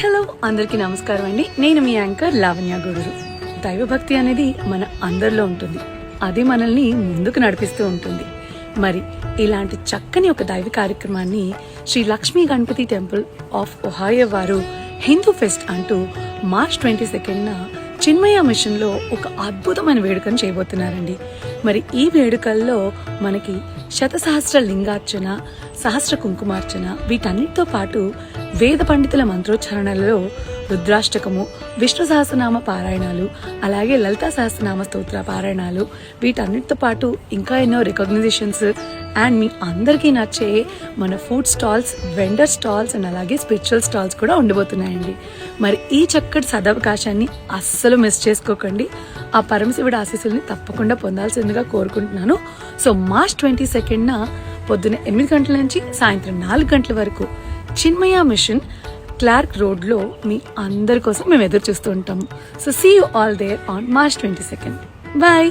Hello అందరికీ నమస్కారం అండి. నేను మీ యాంకర్ లావణ్య గూడూరు. దైవభక్తి అనేది మన అందరిలో ఉంటుంది. అది మనల్ని ముందుకు నడిపిస్తూ ఉంటుంది. మరి ఇలాంటి చక్కని ఒక దైవ కార్యక్రమాన్ని Shri Lakshmi Ganapati temple of Ohio వారు హిందూ ఫెస్ట్ అంటూ మార్చ్ 22న చిన్మయ మిషన్ లో ఒక అద్భుతమైన వేడుకను చేయబోతున్నారండి. మరి ఈ వేడుకల్లో మనకి శతసహస్ర లింగార్చన, సహస్ర కుంకుమార్చన, వీటన్నిటితో పాటు వేద పండితుల మంత్రోచ్చారణలలో రుద్రాష్టకము, విష్ణు సహస్రనామ పారాయణాలు, అలాగే లలితా సహస్రనామ స్తోత్ర పారాయణాలు, వీటన్నిటితో పాటు ఇంకా ఎన్నో రికగ్నైజేషన్స్ అండ్ మీ అందరికీ నచ్చే మన food stalls, vendor stalls and అలాగే స్పిరిచువల్ స్టాల్స్ కూడా ఉండబోతున్నాయండి. మరి ఈ చక్కటి సదవకాశాన్ని అస్సలు మిస్ చేసుకోకండి. ఆ పరమశివుడి ఆశీస్సుల్ని తప్పకుండా పొందాల్సిందిగా కోరుకుంటున్నాను. సో మార్చ్ 22న పొద్దున్న 8 గంటల నుంచి సాయంత్రం 4 గంటల వరకు చిన్మయ మిషన్ క్లార్క్ రోడ్లో మీ అందరి కోసం మేము ఎదురు చూస్తూ ఉంటాము. So see you all there on March 22. Bye.